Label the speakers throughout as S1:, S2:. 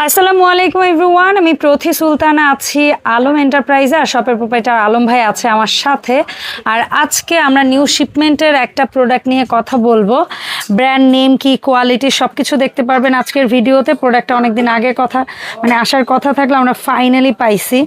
S1: আসসালামু আলাইকুম এভরিওয়ান, আমি প্রথি সুলতানা আছি আলম এন্টারপ্রাইজে, আর শপের প্রোপাইটার আলম ভাই আছে আমার সাথে। আর আজকে আমরা নিউ শিপমেন্টের একটা প্রোডাক্ট নিয়ে কথা বলবো। ব্র্যান্ড নেম কি, কোয়ালিটি সব কিছু দেখতে পারবেন আজকের ভিডিওতে। প্রোডাক্টটা অনেকদিন আগের কথা, মানে আসার কথা থাকলে আমরা ফাইনালি পাইছি।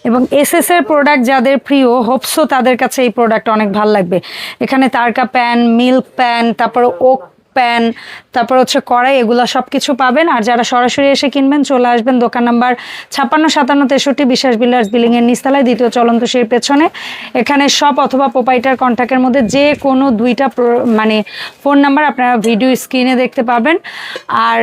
S1: এবং এসএস এর প্রোডাক্ট যাদের প্রিয়, হোপসো তাদের কাছে এই প্রোডাক্ট অনেক ভালো লাগবে। এখানে তারকা প্যান, মিল্ক প্যান, তারপর ওক প্যান, তারপর হচ্ছে কড়াই, এগুলো সব কিছু পাবেন। আর যারা সরাসরি এসে কিনবেন চলে আসবেন দোকান নাম্বার 565763 বিশ্বাস বিল্ডার্স বিল্ডিংয়ের নিচতলায়, দ্বিতীয় চলন্ত সিঁড়ির পেছনে। এখানে শপ অথবা প্রোপাইটার কন্ট্যাক্টের মধ্যে যে কোনো দুইটা মানে ফোন নাম্বার আপনারা ভিডিও স্ক্রিনে দেখতে পাবেন। আর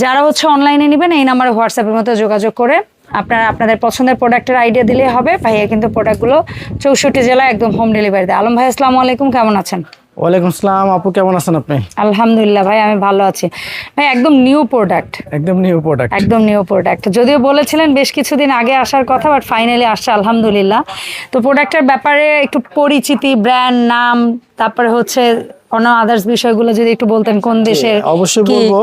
S1: যারা হচ্ছে অনলাইনে নেবেন এই নাম্বারে হোয়াটসঅ্যাপের মধ্যে যোগাযোগ করে আপনারা আপনাদের পছন্দের প্রোডাক্টের আইডিয়া দিলেই হবে। ভাইয়া কিন্তু প্রোডাক্টগুলো 64 জেলায় একদম হোম ডেলিভারি দেয়। আলম ভাই আসসালামু আলাইকুম, কেমন আছেন?
S2: ওয়ালাইকুম আসসালাম আপু, কেমন আছেন আপনি?
S1: আলহামদুলিল্লাহ ভাই, আমি ভালো আছি। ভাই একদম নিউ প্রোডাক্ট,
S2: একদম নিউ প্রোডাক্ট।
S1: যদিও বলেছিলেন বেশ কিছুদিন আগে আসার কথা, বাট ফাইনালি আসছে আলহামদুলিল্লাহ। তো প্রোডাক্টের ব্যাপারে একটু পরিচিতি, ব্র্যান্ড নাম, তারপরে হচ্ছে অন্য আদার্স বিষয়গুলো যদি একটু বলতেন, কোন দেশে।
S2: অবশ্যই বলবো।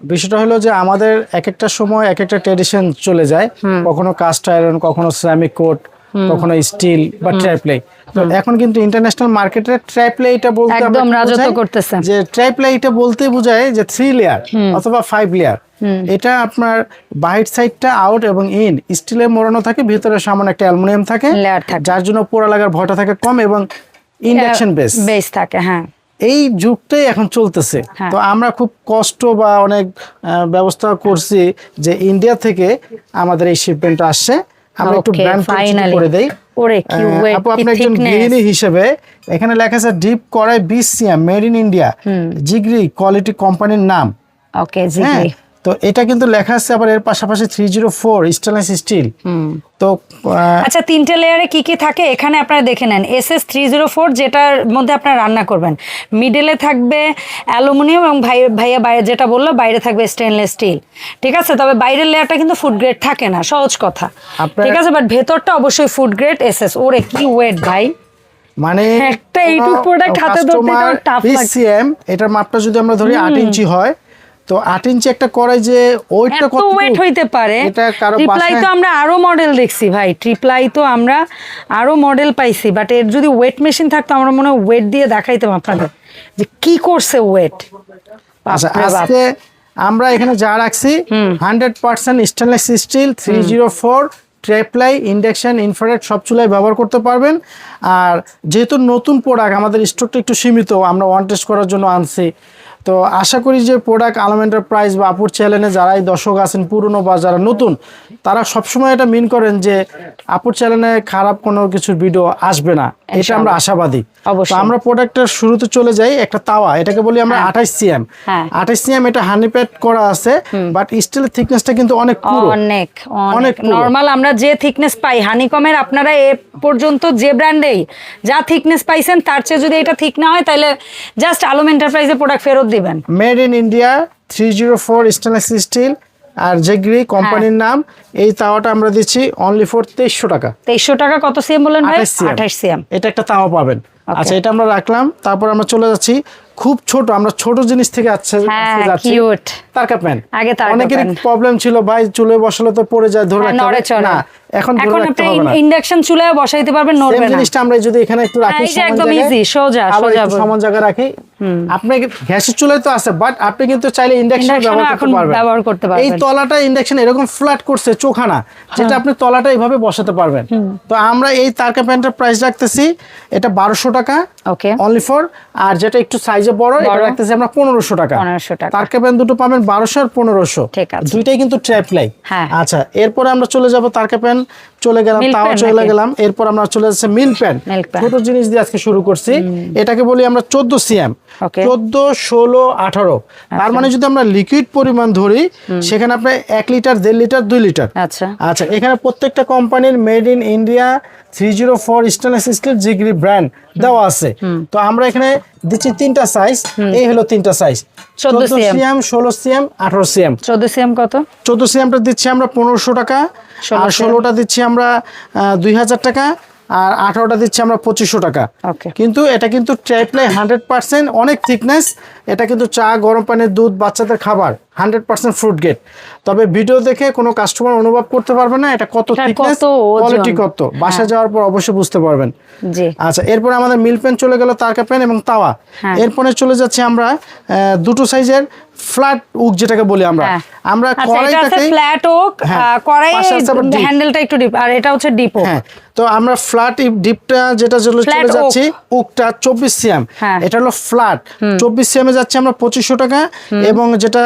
S2: বিষয়টা হলো যে আমাদের এক একটা সময় এক একটা ট্রেডিশন চলে যায়, কখনো কাস্ট আয়রন, কখনো সিরামিক কোট, কখনো স্টিল বা ট্রাইপ্লাই। তো এখন কিন্তু ইন্টারন্যাশনাল মার্কেটে ট্রাইপ্লাই এটা বলতে
S1: একদম রাজত্ব করতেছে।
S2: যে ট্রাইপ্লাই এটা বলতে বোঝায় যে 3 লেয়ার অথবা 5 লেয়ার। এটা আপনার বাহির সাইডটা আউট এবং ইন স্টিলে মোড়ানো থাকে, ভিতরে সামনে একটা অ্যালুমিনিয়াম থাকে, যার জন্য পোড়া লাগার ভয়টা থাকে কম এবং ইন্ডাকশন বেস
S1: থাকে। হ্যাঁ,
S2: এই যুগটাই এখন চলতেছে। তো আমরা খুব কষ্ট বা অনেক ব্যবস্থা করছি যে ইন্ডিয়া থেকে আমাদের এই শিপমেন্টটা আসছে। আমরা একটু ব্র্যান্ড পরিচিতি করে দেই। আপু, আপনি একজন গৃহিণী হিসেবে এখানে লেখা আছে ডিপ কড়াই 20 cm made in India, Jigri quality কোম্পানির নাম।
S1: ওকে, জিগরি।
S2: তো এটা কিন্তু লেখা আছে, আবার এর পাশাপাশি 304 স্টেনলেস স্টিল। তো
S1: আচ্ছা, 3টে লেয়ারে কি কি থাকে এখানে আপনারা দেখে নেন। SS 304 যেটার মধ্যে আপনারা রান্না করবেন, মিডলে থাকবে অ্যালুমিনিয়াম এবং ভাইয়া বাইরে যেটা বললো বাইরে থাকবে স্টেনলেস স্টিল। ঠিক আছে, তবে বাইরের লেয়ারটা কিন্তু ফুড গ্রেড থাকে না, সহজ কথা। ঠিক আছে, বাট ভেতরটা অবশ্যই ফুড গ্রেড SS। ওরে কি ওয়েট ভাই,
S2: মানে
S1: একটা এইটুকু প্রোডাক্ট হাতে ধরতে টাফ লাগে।
S2: সিএম এটার মাপটা যদি আমরা ধরি 8 ইঞ্চি হয়, তো 8 ইঞ্চি একটা কড়াই যে ওয়েটটা কত
S1: ওয়েট হইতে পারে। ট্রিপ্লাই তো আমরা আরো মডেল দেখছি ভাই, ট্রিপ্লাই তো আমরা আরো মডেল পাইছি, বাট এর যদি ওয়েট মেশিন থাকতো আমরা মনে হয় ওয়েট দিয়ে দেখাইতাম আপনাদের যে কি করছে ওয়েট।
S2: আচ্ছা, আজকে আমরা এখানে যা রাখছি 100% স্টেনলেস স্টিল 304 ট্রাইপ্লাই, ইন্ডাকশন, ইনফ্রারেড সব চুলায় ব্যবহার করতে পারবেন। আর যেহেতু নতুন প্রোডাক্ট, আমাদের স্টকটা একটু সীমিত, আমরা ওয়ান টেস্ট করার জন্য আনছি। তো আশা করি যে প্রোডাক্ট আলম এন্টারপ্রাইজ বা আপুর চ্যানেলে যারাই দর্শক আছেন পুরনো বা যারা নতুন, তারা সবসময় এটা মিন করেন যে আপুর চ্যানেলে খারাপ কোনো কিছুর ভিডিও আসবে না, এটা আমরা আশাবাদী। তো আমরা প্রোডাক্টের শুরুতে চলে যাই। একটা তাওয়া, এটাকে বলি আমরা 28 সিএম। 28 সিএম এটা হানিপ্যাড করা আছে, বাট স্টিলের থিকনেসটা কিন্তু অনেক পুরো, অনেক
S1: নরমাল আমরা যে থিকনেস পাই হানিকমের, আপনারা এ পর্যন্ত যে ব্র্যান্ডেই যা থিকনেস পাইছেন তার চেয়ে যদি এটা ঠিক না হয় তাহলে জাস্ট আলম এন্টারপ্রাইজে প্রোডাক্ট ফেরত দিবেন।
S2: Made in India 304 stainless steel আর জিগরি কোম্পানির নাম। এই তাওয়াটা আমরা দিচ্ছি অনলি ফর 2300 টাকা।
S1: 2300 টাকা। কত সিএম বলেন ভাই? 28 সিএম।
S2: এটা একটা তাওয়া পাবেন। আচ্ছা, এটা আমরা রাখলাম। তারপর আমরা চলে যাচ্ছি খুব ছোট, আমরা ছোট জিনিস থেকে যাচ্ছি তারকা প্যান। অনেকের প্রবলেম ছিল ভাই, চুলে বসালে তো পড়ে যায়, ধরে রাখতে না, এখন আপনি
S1: ইন্ডাকশন চুলায় বসাইতে পারবেন, নড়বে না।
S2: জিনিসটা আমরা যদি এখানে একটু রাখি,
S1: একদম ইজি, সোজা
S2: সমান জায়গা রাখি। আপনি গ্যাসের চুলায় তো আছে, বাট আপনি কিন্তু চাইলে ইন্ডাকশন ব্যবহার করতে পারবেন। এই তলাটা ইন্ডাকশন এরকম ফ্ল্যাট করছে, চোখানা, যেটা আপনি তলাটা এইভাবে বসাতে পারবেন। তো আমরা এই তারকা প্যানটার প্রাইস রাখতেছি এটা 1200 টাকা অনলি ফর। আর যেটা একটু সাইজে বড় এটা রাখতেছি আমরা 1500 টাকা। তারকা প্যান দুটো পাবেন 1200 আর 1500, দুইটাই কিন্তু ট্রাইপ্লাই। আচ্ছা, এরপরে আমরা চলে যাব তারকা প্যান চলে গেলাম, তাওয়া চলে গেলাম। এরপর আমরা চলে যাচ্ছে মিল প্যান। ছোট জিনিস দিয়ে আজকে শুরু করছি। এটাকে বলি আমরা 14 সিএম, 14, 16, 18। তার মানে যদি আমরা লিকুইড পরিমাণ ধরি সেখানে আপনার 1 লিটার, 1.5 লিটার, 2 লিটার। আচ্ছা, এখানে প্রত্যেকটা কোম্পানির made in India 304 stainless steel Jigri brand দেওয়া আছে। তো আমরা এখানে দিচ্ছি 3টা সাইজ। এই হলো 3টা size, 14 CM, 16 CM, 18 CM.
S1: 14 CM কত?
S2: 14 সিএমটা দিচ্ছি আমরা 1500 টাকা, আর 16টা দিচ্ছি আমরা 2000 টাকা, আর 18টা দিচ্ছি আমরা 2500 টাকা। কিন্তু এটা কিন্তু ট্রাইপ্লাই 100%, অনেক থিকনেস। এটা কিন্তু চা, গরম পানির দুধ, বাচ্চাদের খাবার 100% ফ্রুট গেট। তবে ভিডিও দেখে কোনো কাস্টমার অনুভব করতে পারবে না এটা কত থিকনেস, কোয়ালিটি কত, বাসা যাওয়ার পর অবশ্যই বুঝতে পারবেন।
S1: জি
S2: আচ্ছা, এরপর আমাদের মিল পেন চলে গেল, তারকা পেন এবং তাওয়া। এরপরে চলে যাচ্ছে আমরা দুটো সাইজের ফ্ল্যাট ওক যেটাকে বলি আমরা। আমরা কড়াইটাকে
S1: ফ্ল্যাট ওক, কড়াই হ্যান্ডেলটা একটু ডিপ, আর এটা হচ্ছে ডিপ ওক।
S2: হ্যাঁ, তো আমরা ফ্ল্যাট ডিপটা যেটা চলে যাচ্ছি উকটা 24 সিএম, এটা হলো ফ্ল্যাট 24 সিএম এ যাচ্ছে আমরা 2500 টাকা, এবং যেটা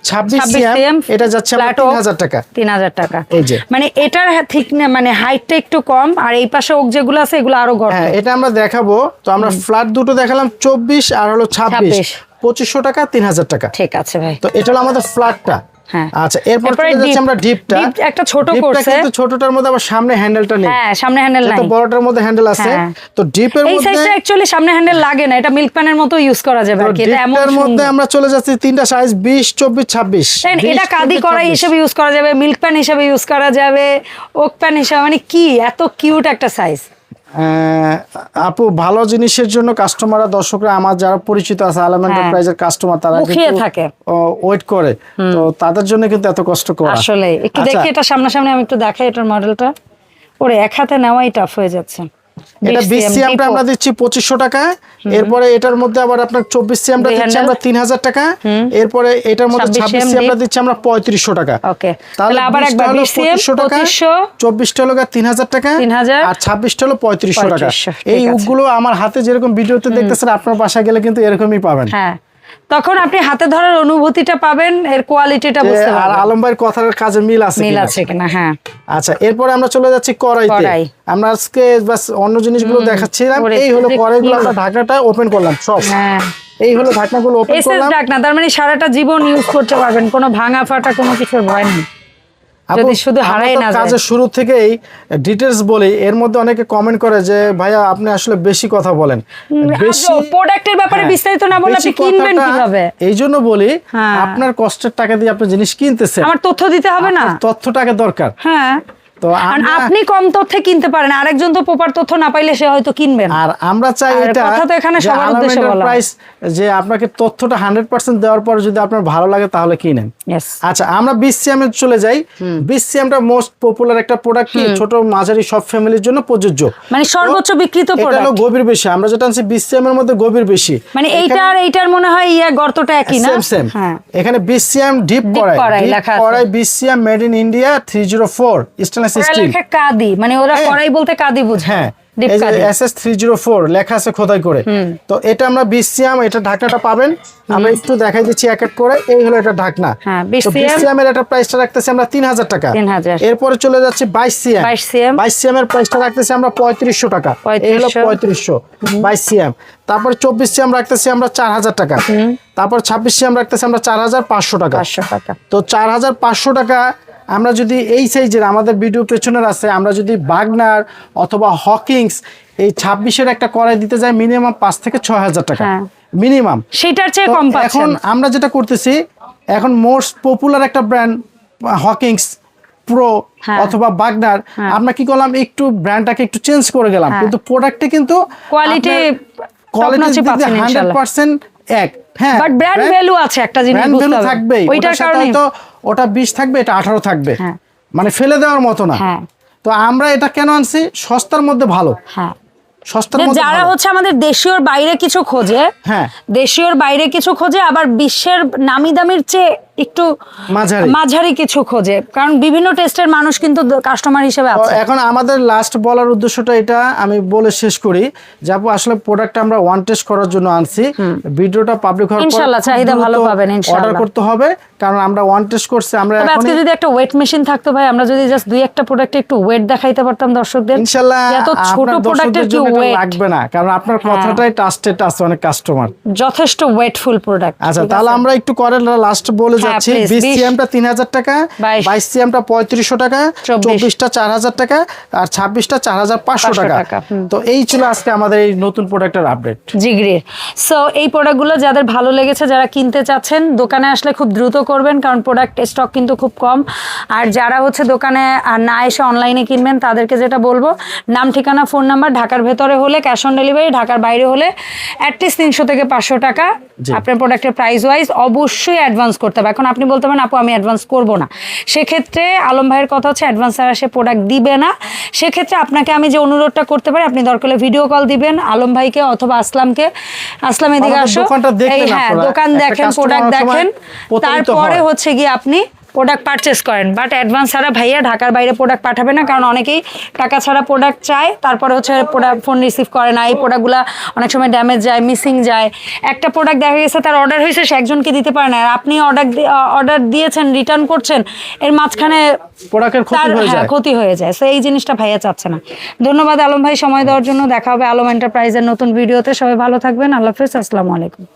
S2: 26 সিএম এটা যাচ্ছে আমরা 3000 টাকা।
S1: 3000 টাকা।
S2: এই যে
S1: মানে এটার ঠিক না, মানে হাইটটা একটু কম, আর এই পাশে ওক যেগুলো আছে এগুলো আরো গর্ত।
S2: হ্যাঁ, এটা আমরা দেখাবো। তো আমরা ফ্ল্যাট দুটো দেখালাম 24 আর হলো 26, 2500 টাকা 3000 টাকা।
S1: ঠিক আছে ভাই,
S2: তো এটা হলো আমাদের ফ্ল্যাটটা। আচ্ছা, এরপর চলে যাচ্ছে আমরা ডিপটা।
S1: একটা ছোট করছে,
S2: কিন্তু ছোটটার মধ্যে আবার সামনে হ্যান্ডেলটা নেই।
S1: হ্যাঁ, সামনে হ্যান্ডেল নাই,
S2: তো বড়টার মধ্যে হ্যান্ডেল আছে। তো ডিপের মধ্যে
S1: এই সাইজটা অ্যাকচুয়ালি সামনে হ্যান্ডেল লাগে না, এটা মিল্ক প্যানের মতো ইউজ করা যাবে আর কি। এটা এমন
S2: ডিপের মধ্যে আমরা চলে যাচ্ছি তিনটা সাইজ 20, 24, 26।
S1: এটা কাদি কড়াই হিসেবে ইউজ করা যাবে, মিল্ক প্যান হিসেবে ইউজ করা যাবে, ওক প্যান হিসেবে। মানে কি এত কিউট একটা সাইজ।
S2: আপু, ভালো জিনিসের জন্য কাস্টমাররা, দর্শকরা, আমার যারা পরিচিত আছে আলম এন্টারপ্রাইজের কাস্টমার, তারা কিন্তু
S1: থাকে
S2: ওয়েট করে, তো তাদের জন্য কিন্তু এত কষ্ট করা।
S1: আসলে একটু দেখি এটা সামনাসামনি, আমি একটু দেখাই এটার মডেলটা। ওরে এক হাতে নেওয়াই টাফ হয়ে যাচ্ছে।
S2: এটা 20 সিএমটা আমরা দিচ্ছি 2500 টাকা। এরপরে এটার মধ্যে আবার আপনার 24 সিএমটা দিচ্ছি আমরা 3000 টাকা। এরপরে এটার মধ্যে 26 সিএমটা দিচ্ছি আমরা 3500 টাকা।
S1: ওকে,
S2: তাহলে আবার একবার 20 সিএম 2500, 24টা হলো 3000 টাকা, আর 26টা হলো 3500 টাকা। এই উকগুলো আমার হাতে যেরকম ভিডিওতে দেখতেছেন, আপনার বাসায় গেলে কিন্তু এরকমই পাবেন।
S1: হ্যাঁ, তখন আপনি হাতে ধরার অনুভূতিটা পাবেন, এর কোয়ালিটিটা বুঝতে পারবেন।
S2: আর আলম ভাইয়ের কথার কাজে মিল আছে
S1: কিনা। হ্যাঁ,
S2: আচ্ছা, এরপরে আমরা চলে যাচ্ছি কড়াইতে। আমরা আজকে বাস অন্য জিনিসগুলো দেখাচ্ছিলাম। এই হলো কড়াইগুলো, আমরা ঢাকনাটা ওপেন করলাম সব। হ্যাঁ, এই হলো ঢাকনাগুলো ওপেন করলাম।
S1: ঢাকনা, তার মানে সারাটা জীবন ইউজ করতে পারবেন, কোনো ভাঙা ফাটা কোনো কিছুর ভয় নেই। যদি শুধু হারাই না যায়।
S2: কাজের শুরু থেকেই ডিটেইলস বলি, এর মধ্যে অনেকে কমেন্ট করে যে ভাইয়া আপনি আসলে বেশি কথা বলেন, বেশি
S1: প্রোডাক্টের ব্যাপারে বিস্তারিত না বলে আপনি কিনবেন কিভাবে?
S2: এইজন্য বলি, আপনার কষ্টের টাকা দিয়ে আপনি জিনিস কিনতেছেন,
S1: আমার তথ্য দিতে হবে না?
S2: তথ্যটাকে দরকার।
S1: হ্যাঁ, তো আপনি কম তথ্যে কিনতে পারেন, আরেকজন তো প্রপার তথ্য না পাইলে সে হয়তো কিনবেন।
S2: আর আমরা চাই এটা,
S1: কথা তো এখানে সবার উদ্দেশ্যে বলা,
S2: প্রাইস যে আপনাকে তথ্যটা 100% দেওয়ার পর যদি আপনার ভালো লাগে তাহলে কিনেন। আচ্ছা, আমরা 20 সিএম এ চলে যাই। 20 সিএমটা মোস্ট পপুলার একটা প্রোডাক্ট, কি ছোট মাঝারি সব ফ্যামিলির জন্য প্রযোজ্য,
S1: মানে সর্বোচ্চ বিক্রিত প্রোডাক্ট।
S2: এটা হলো গভীর বেশি, আমরা যেটা আনছি 20 সিএম এর মধ্যে গভীর বেশি।
S1: মানে এইটার মনে হয় গর্তটা একই না?
S2: সেম। এখানে 20 সিএম ডিপ কড়াই 20 cm made in India 304 stainless steel
S1: কাদি, মানে ওরা কড়াই বলতে কাদি বুঝে।
S2: হ্যাঁ, SS 304 লেখা আছে খোদাই করে। তো এটা আমরা 20 সিএম, এটা ঢাকনাটা পাবেন, আমরা একটু দেখাই দিচ্ছি এক এক করে। এই হলো এটা ঢাকনা। 20 সিএম এর এটা প্রাইসটা রাখতেছি আমরা 3000 টাকা। এরপরে চলে যাচ্ছে 22 সিএম। 22 সিএম এর প্রাইসটা রাখতেছি আমরা 3500 টাকা। এই হলো 3500 22 সিএম। তারপর 24 সিএম রাখতেছি আমরা 4000 টাকা। তারপর 26 সিএম রাখতেছি আমরা 4500 টাকা। তো 4500 টাকা আমরা যদি এই সাইজের, আমাদের ভিডিও পেছনের আছে, আমরা যদি বাগনার অথবা হকিংস এই 26-এর একটা কড়াই দিতে যাই, মিনিমাম 5 থেকে 6000 টাকা মিনিমাম, সেটার চেয়ে কম পাচ্ছেন। এখন আমরা যেটা করতেছি, এখন মোস্ট পপুলার একটা ব্র্যান্ড হকিংস প্রো অথবা বাগনার, আমরা কি করলাম, একটু ব্র্যান্ডটাকে একটু চেঞ্জ করে গেলাম, কিন্তু প্রোডাক্টে কিন্তু কোয়ালিটি 100% এক। হ্যাঁ, বাট ব্র্যান্ড ভ্যালু আছে, একটা জিনিস বুঝতে হবে, থাকবে ওইটার কারণে তো ওটা 20 থাকবে, এটা 18 থাকবে, মানে ফেলে দেওয়ার মতো না। তো আমরা এটা কেন আনছি, সস্তার মধ্যে ভালো। যারা হচ্ছে আমাদের দেশীয়র বাইরে কিছু খোঁজে, দেশীয়র বাইরে কিছু খোঁজে, আবার বিশ্বের নামি দামির চেয়ে একটু মাঝারি কিছু খোঁজে, কারণ বিভিন্ন টেস্টের মানুষ কিন্তু কাস্টমার হিসেবে আছে। এখন আমাদের লাস্ট বলার উদ্দেশ্যটা এটা আমি বলে শেষ করি, যে আপু আসলে প্রোডাক্ট আমরা ওয়ান টেস্ট করার জন্য আনছি। ভিডিওটা পাবলিক হওয়ার পর ইনশাআল্লাহ চাহিদা ভালো পাবেন, ইনশাআল্লাহ অর্ডার করতে হবে, কারণ আমরা ওয়ান টেস্ট করছি। আমরা আজকে যদি একটা ওয়েট মেশিন থাকতো ভাই, আমরা যদি জাস্ট দুই একটা প্রোডাক্টে একটু ওয়েট দেখাইতে পারতাম দর্শকদের, ইনশাআল্লাহ এত ছোট প্রোডাক্টের কি ওয়েট লাগবে না, কারণ আপনার কথাটাই ট্রাস্টেড আছে অনেক কাস্টমার, যথেষ্ট ওয়েটফুল প্রোডাক্ট। আচ্ছা, তাহলে আমরা একটু করে লাস্ট বলে যাচ্ছি। 20 সিএমটা 3000 টাকা, 22 সিএমটা 3500 টাকা, 24টা 4000 টাকা, আর 26টা 4500 টাকা। তো এই ছিল আজকে আমাদের এই নতুন প্রোডাক্টের আপডেট। জি গ্রেট। সো এই প্রোডাক্টগুলো যাদের ভালো লেগেছে, যারা কিনতে চাচ্ছেন, দোকানে আসলে খুব দ্রুত
S1: করবেন, কারণ প্রোডাক্ট স্টক কিন্তু খুব কম। আর যারা হচ্ছে দোকানে না এসে অনলাইনে কিনবেন তাদেরকে যেটা বলবো, নাম ঠিকানা ফোন নাম্বার, ঢাকার ভেতরে হলে ক্যাশ অন ডেলিভারি, ঢাকার বাইরে হলে অ্যাটলিস্ট 300 থেকে 500 টাকা আপনার প্রোডাক্টের প্রাইস ওয়াইজ অবশ্যই অ্যাডভান্স করতে হবে। এখন আপনি বলতে পারেন আপু আমি অ্যাডভান্স করবো না, সেক্ষেত্রে আলম ভাইয়ের কথা হচ্ছে অ্যাডভান্স ছাড়া সে প্রোডাক্ট দিবে না। সেক্ষেত্রে আপনাকে আমি যে অনুরোধটা করতে পারি, আপনি দরকার হলে ভিডিও কল দিবেন আলম ভাইকে অথবা আসলামকে, আসলাম এদিকে আসো, হ্যাঁ দোকান দেখেন, প্রোডাক্ট দেখেন, তারপরে হচ্ছে গিয়ে আপনি প্রোডাক্ট পারচেস করেন। বাট অ্যাডভান্স ছাড়া ভাইয়া ঢাকার বাইরে প্রোডাক্ট পাঠাবে না, কারণ অনেকেই টাকা ছাড়া প্রোডাক্ট চায়, তারপরে হচ্ছে প্রোডাক্ট ফোন রিসিভ করে না। এই প্রোডাক্টগুলো অনেক সময় ড্যামেজ যায়, মিসিং যায়। একটা প্রোডাক্ট দেখা গেছে তার অর্ডার হয়েছে, সে একজনকে দিতে পারে না, আর আপনি অর্ডার দিয়েছেন, রিটার্ন করছেন, এর মাঝখানে প্রোডাক্টের ক্ষতি হয়ে যায়। সো এই জিনিসটা ভাইয়া চাচ্ছে না। ধন্যবাদ আলম ভাই সময় দেওয়ার জন্য। দেখা হবে আলম এন্টারপ্রাইজের নতুন ভিডিওতে। সবাই ভালো থাকবেন। আল্লাহ হাফেজ, আসসালামু আলাইকুম।